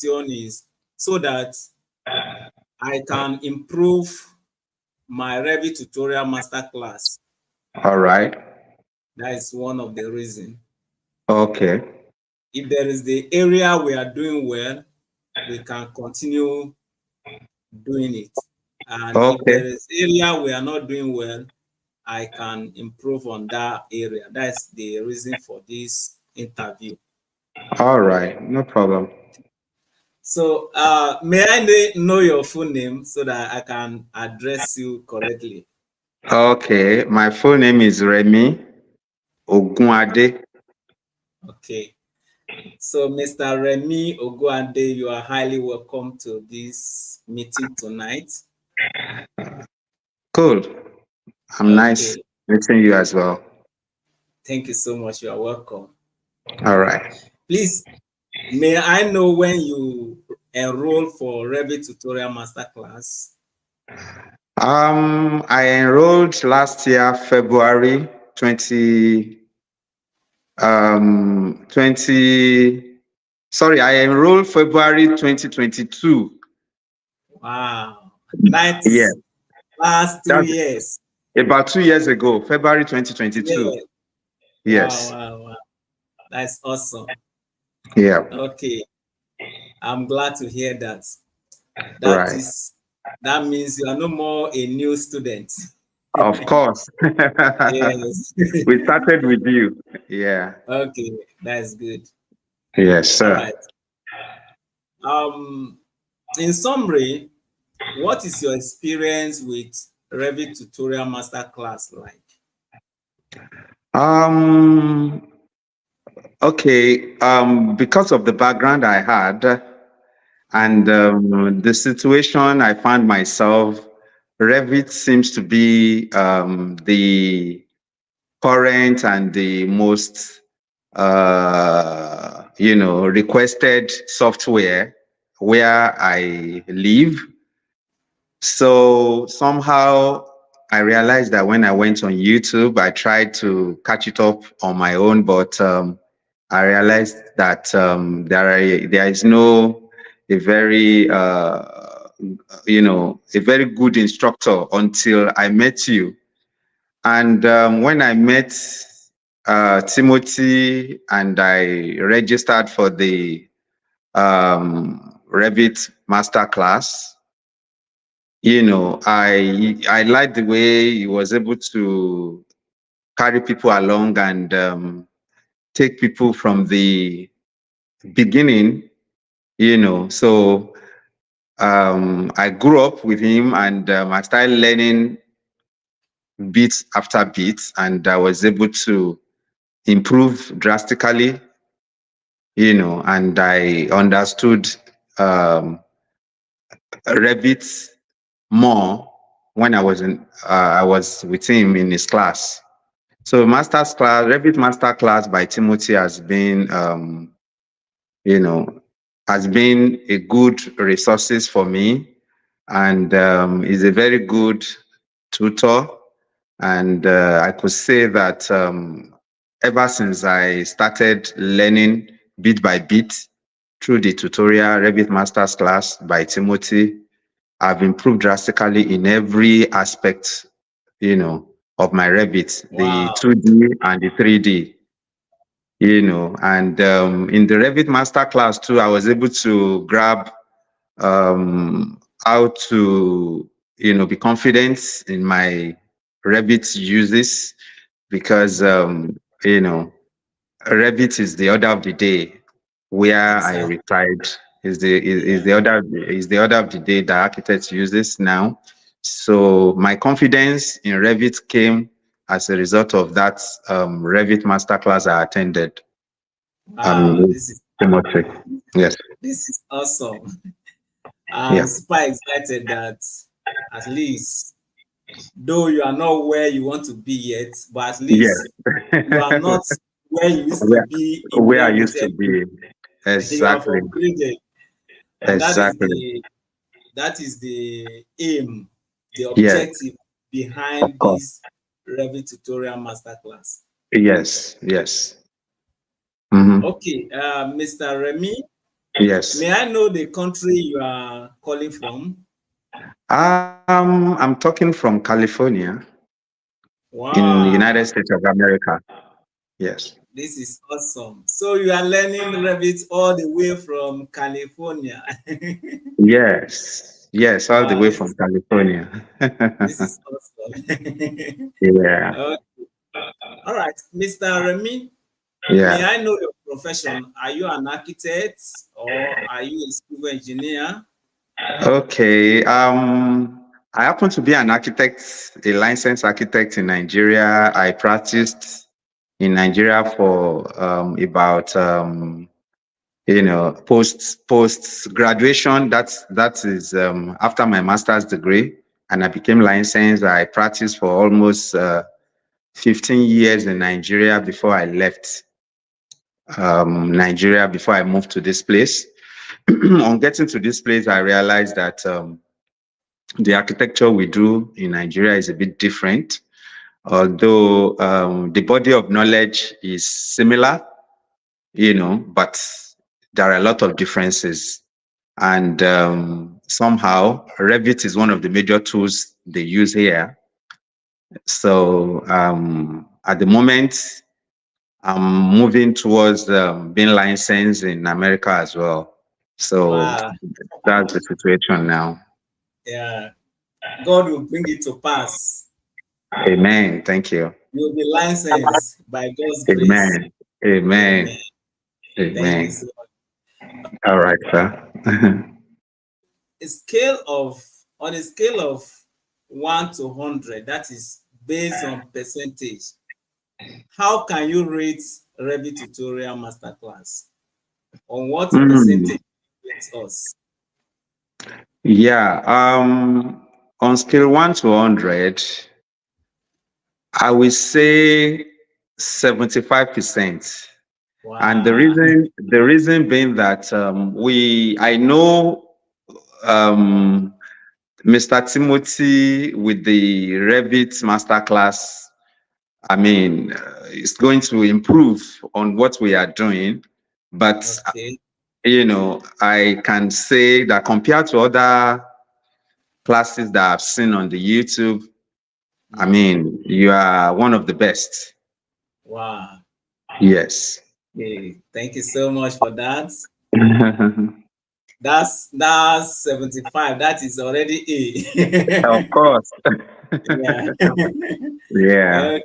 question is so that I can improve my Revit tutorial masterclass. All right. That is one of the reasons. Okay. If there is the area we are doing well, we can continue doing it. And if there is area we are not doing well, I can improve on that area. That's the reason for this interview. All right, no problem. So may I know your full name so that I can address you correctly? Okay, my full name is Remi Ogunade. Okay. So Mr. Remi Ogunade, you are highly welcome to this meeting tonight. Cool. I'm nice meeting you as well. Thank you so much. You are welcome. All right. Please, may I know when you enroll for Revit Tutorial Masterclass? I enrolled last year, February 20. Sorry, I enrolled February 2022. Wow, that's last 2 years. About 2 years ago, February 2022. Yeah. Yes. Wow. That's awesome. Yeah. Okay. I'm glad to hear that. That means you are no more a new student. Of course. Yes. We started with you. Yeah. Okay, that's good. Yes, sir. All right. In summary, what is your experience with Revit Tutorial Masterclass like? Okay. Because of the background I had and the situation I found myself, Revit seems to be the current and the most requested software where I live. So somehow I realized that when I went on YouTube, I tried to catch it up on my own, but I realized that there is no a very a very good instructor until I met you. And when I met Timothy and I registered for the Revit Masterclass, I liked the way he was able to carry people along and take people from the beginning, So I grew up with him and I started learning bit after bit, and I was able to improve drastically, and I understood Revit more when I was with him in his class. So Revit Master Class by Timothy has been a good resources for me, and is a very good tutor. And I could say that ever since I started learning bit by bit through the tutorial Revit Masters class by Timothy, I've improved drastically in every aspect, of my Revit, the 2D and the 3D, and in the Revit Masterclass too, I was able to grab how to, be confident in my Revit uses, because, Revit is the order of the day where I retired. Is the order of the day that architects uses now. So my confidence in Revit came as a result of that Revit masterclass I attended. This is Yes. This is awesome. I'm super excited that at least, though you are not where you want to be yet, but at least you are not where you used to be. Where I used to be. Exactly. You have upgraded. And that is the aim, the objective behind this Revit Tutorial Masterclass. Yes. Okay, Mr. Remi, Yes. May I know the country you are calling from? I'm talking from California in the Wow, United States of America. Yes. this is awesome. So you are learning Revit all the way from California. Yes. Yes, all the Wow, way from California. this is awesome. Yeah. Okay. All right, Mr. Remy, may Yeah. I know your profession? Are you an architect or are you a civil engineer? Okay. I happen to be an architect, a licensed architect in Nigeria. I practiced in Nigeria for about post graduation. That is after my master's degree, and I became licensed. I practiced for almost 15 years in Nigeria before I left Nigeria, before I moved to this place. On getting to this place, I realized that the architecture we do in Nigeria is a bit different, although the body of knowledge is similar, but there are a lot of differences. And somehow, Revit is one of the major tools they use here. So at the moment, I'm moving towards being licensed in America as well. So Wow, that's the situation now. yeah, God will bring it to pass. Amen. Thank you. You'll be licensed by God's grace. Amen. Amen. Amen. Thank you so Amen. much. All right, sir. A scale of on a scale of 1 to 100, that is based on percentage. How can you rate Revit tutorial masterclass? On what Mm, percentage rate us? yeah. On scale 1 to 100, I will say 75%. And the Wow. reason the reason being that I know um, Mr. Timothy with the Revit masterclass. I mean, it's going to improve on what we are doing, but Okay. I can say that compared to other classes that I've seen on the YouTube, I Mm. mean, you are one of the best. Wow. Yes. Okay. Thank you so much for that. That's 75. That is already Of A. course. Yeah. Yeah. Okay.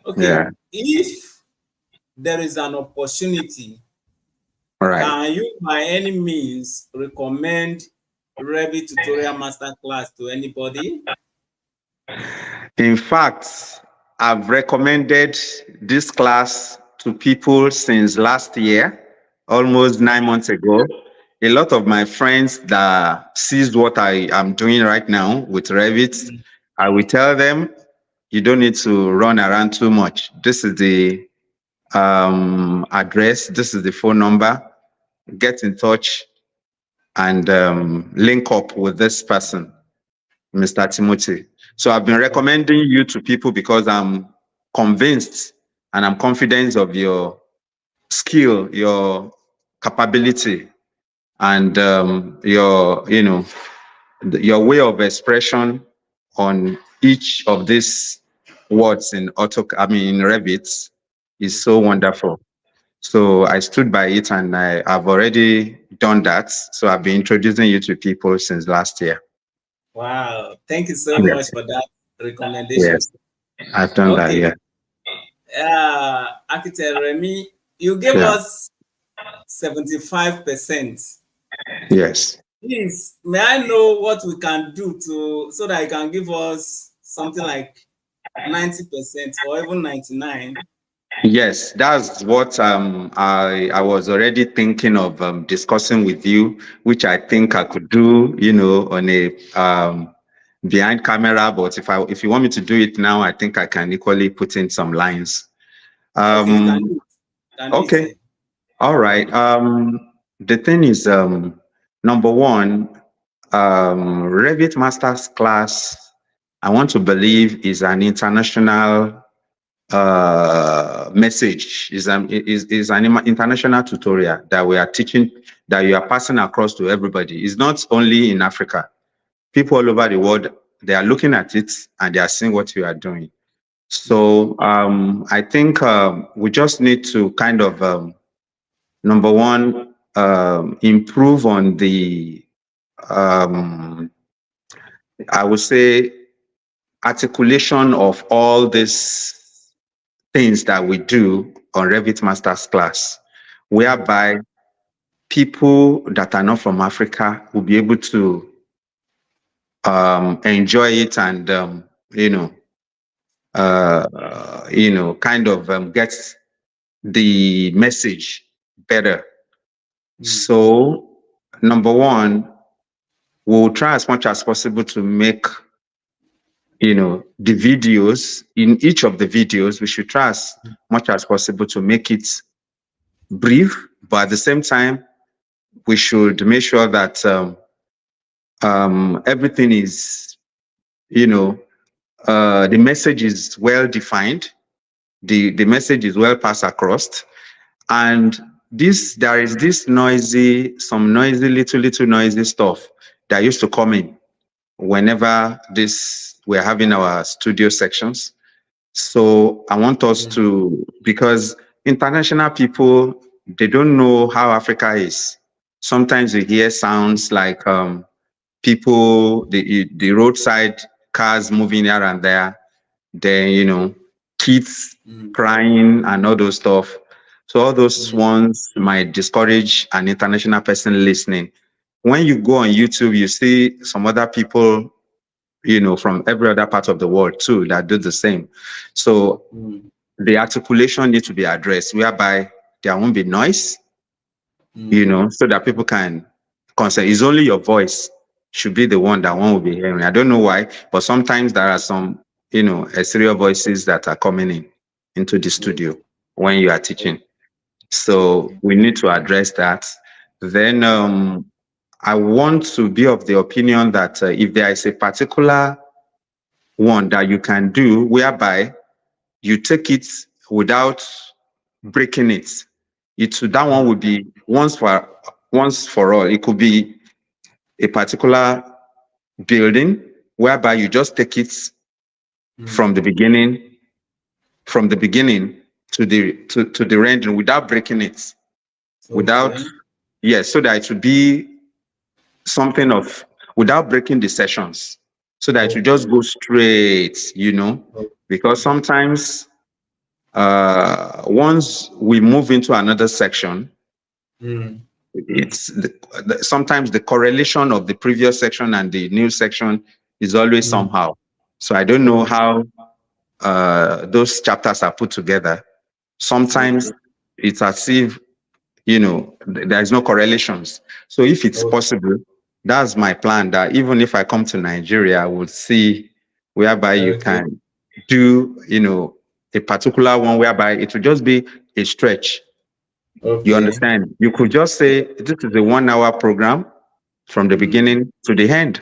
Okay. Yeah. If there is an opportunity, All right. can you by any means recommend Revit tutorial masterclass to anybody? In fact, I've recommended this class to people since last year, almost Okay. 9 months ago. A lot of my friends that sees what I am doing right now with Revit, Mm. I will tell them, you don't need to run around too much. This is the address, this is the phone number. Get in touch and link up with this person, Mr. Timothy. So I've been Okay. recommending you to people because I'm convinced and I'm confident of your skill, your capability, and your way of expression on each of these words in in Revit is so Okay. wonderful. So I stood by it and I've already done that. So I've been introducing you to people since last year. Wow. Thank you so Yes, much for that recommendation. yes, I've done that. Okay. Yeah, Architect Remy, you gave yeah, us 75%. yes. Please, may I know what we can do to so that you can give us something like 90% or even 99? Yes, that's what I was already thinking of discussing with you, which I think I Okay. could do, on a behind camera. But if you want me to do it now, I think I can equally put in some lines. Okay, you can Um, do it. You can do it okay, here. all right. The thing is, number one, Revit Masters class. I want to believe is an international message is an international tutorial that we are teaching, that you are passing across to everybody. It's not only in Africa. People all over the world, they are looking at it and they are seeing what you are doing. So I think we just need to kind of, number one, improve on the, I would say, articulation of all these things that we do on Revit Masters class, whereby people that are not from Africa will be able to enjoy it and kind of get the message better. So, number one, we'll try as much as possible to make the videos. In each of the videos, we should try as much as possible to make it brief, but at the same time, we should make sure that everything is, the message is well defined, the message is well passed across, and there is this some noisy, little noisy stuff that used to come in whenever we're having our studio sections. So I want us to, because international people, they don't know how Africa is. Sometimes you hear sounds like people, the roadside cars moving here and there, then, kids crying and all those stuff. So all those ones might discourage an international person listening. When you go on YouTube, you see some other people, from every other part of the world too, that do the same. So the articulation needs to be addressed, whereby there won't be noise, so that people can concentrate. It's only your voice should be the one that one will be hearing. I don't know why, but sometimes there are some, exterior voices that are coming into the studio when you are teaching. So we need to address that. Then I want to be of the opinion that if there is a particular one that you can do whereby you take it without breaking it, that one would be once for all. It could be a particular building whereby you just take it from the beginning to the rendering without breaking it, so that it would be something of, without breaking the sessions, so that it will just go straight, because sometimes once we move into another section, it's sometimes the correlation of the previous section and the new section is always somehow. So I don't know how those chapters are put together. Sometimes it's as if, there's no correlations. So if it's possible, that's my plan, that even if I come to Nigeria, I would see whereby you can do, a particular one whereby it will just be a stretch. You understand? You could just say, this is a 1 hour program from the beginning to the end.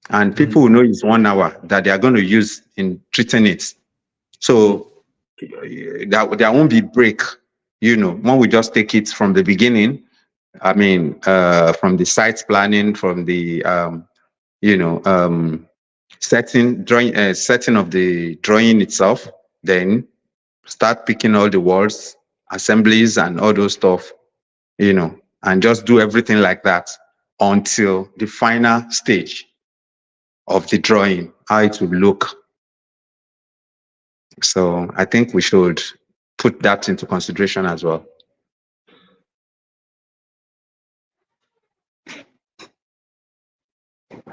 And people will know it's 1 hour that they are going to use in treating it. So there won't be break, when we just take it from the beginning. I mean, from the site planning, from the, setting of the drawing itself, then start picking all the walls, assemblies, and all those stuff, and just do everything like that until the final stage of the drawing, how it will look. So I think we should put that into consideration as well.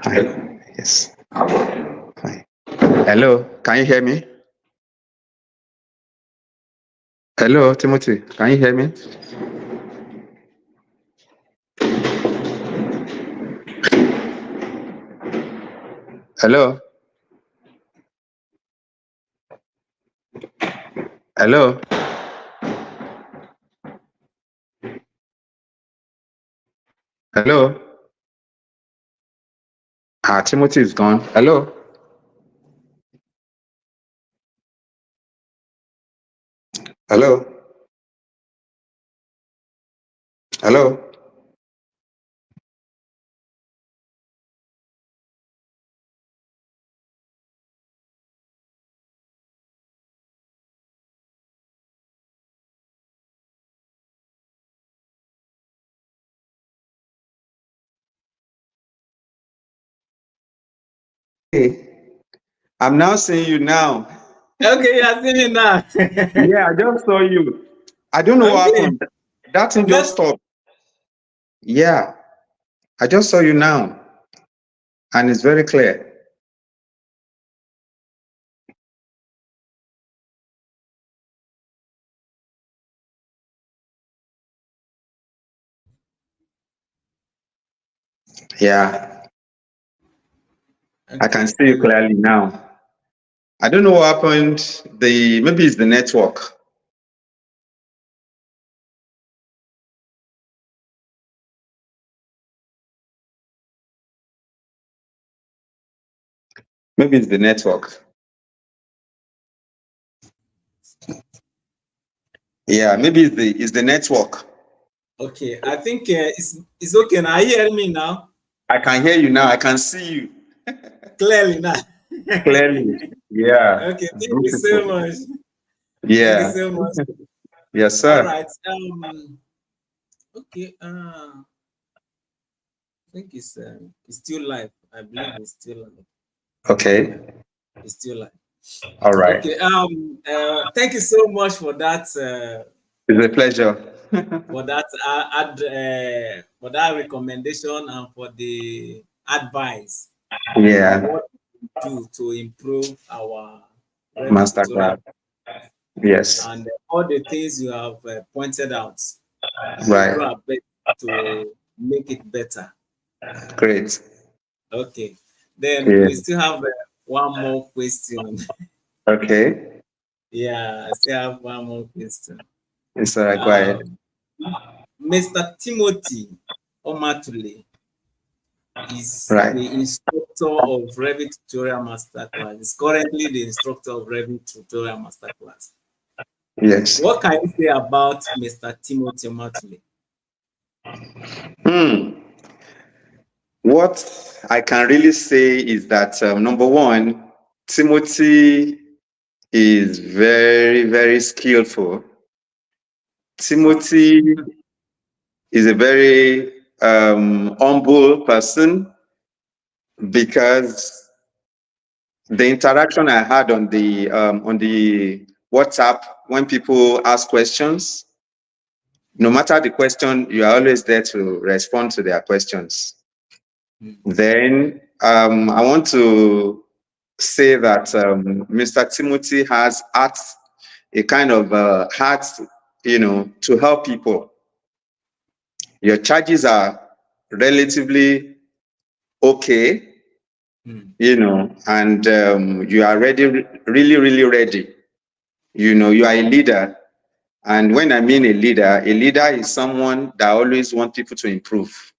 Hi. Yes. Hi. Hello, can you hear me? Hello, Timothy, can you hear me? Hello? Hello? Hello? Timothy is gone. Hello? Hello? Hello? Hey, I'm now seeing you now. Okay, you are seeing me now. Yeah, I just saw you. I don't know what Okay, happened. That thing just let's. stopped. Yeah, I just saw you now, and it's very clear. Yeah, I can Okay. see you clearly now. I don't know what happened. Maybe it's the network. Maybe it's the network. Yeah, maybe it's the network. Okay, I think it's okay now. Are you hearing me now? I can hear you now. I can see you Clearly now. clearly. Yeah, Okay, thank you so beautiful. much. Thank you Yeah. so much. Yes, All sir. right. Okay. I think it's still live. I believe it's still live. Yeah, Okay. it's still live. All right. Okay. Thank you so much for that. It's a pleasure. For that recommendation and for the advice on Yeah. what we do to improve our Revit tutorial Masterclass. Yes. and all the things you have pointed out. We'll do Right. our best to make it better. Great. Okay. Then Yeah. we still have one more question. Okay. Yeah, I still have one more question. It's all right. Go ahead. Um, Mr. Timothy Omatule is Right. the instructor of Revit Tutorial Masterclass. Is currently the instructor of Revit Tutorial Masterclass. Yes. What can you say about Mr. Timothy Omatule? Hmm. What I can really say is that number one, Timothy is very, very skillful. Timothy is a very humble person because the interaction I had on the WhatsApp when people ask questions, no matter the question, you are always there to respond to their questions. Mm, Then I want to say that Mr. Timothy has heart, a kind of heart, to help people. Your charges are relatively okay, mm, and you are ready, really, really ready. You are a leader. And when I mean a leader is someone that always wants people to improve.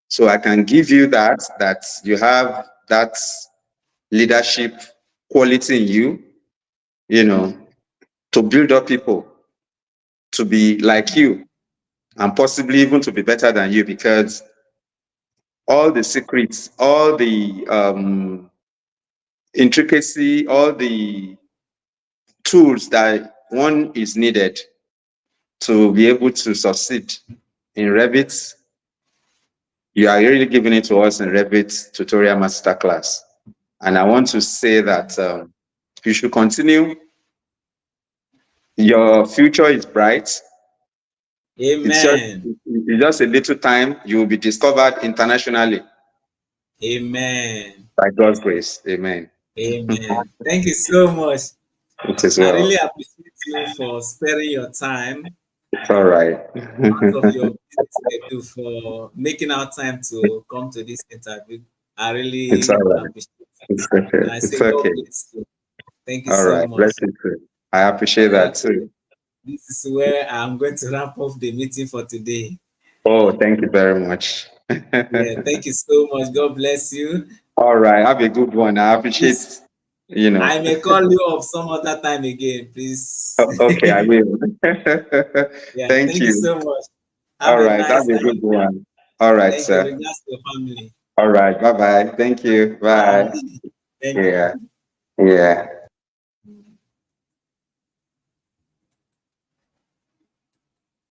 So I can give you that you have that leadership quality in you, you know, to build up people to be like you and possibly even to be better than you because all the secrets, all the intricacy, all the tools that one is needed to be able to succeed in Revit, you are really giving it to us in Revit Tutorial Masterclass. And I want to say that you should continue. Your future is bright. Amen. It's just a little time. You will be discovered internationally Amen. by God's grace. Amen. Amen. Thank you so much. It is I really well. appreciate you for sparing your time It's all right. out of your busy schedule for making our time to come to this interview. I It's all really right. appreciate it. It's okay. And I It's say God okay. bless you. Thank you All so right. much. Bless you too. I appreciate that too. Okay. This is where I'm going to wrap up the meeting for today. Oh, thank you very much. Yeah, thank you so much. God bless you. All right. Have a good one. I Please, appreciate. You know. I may call you up some other time again, please. Okay, I will. Yeah, Thank thank you you. so much. Have All a right. nice Have a good time. one. All right, Thank you. sir. Regards to your family. All right. Bye bye. Thank you. Bye. Bye. Thank you. Yeah. Yeah.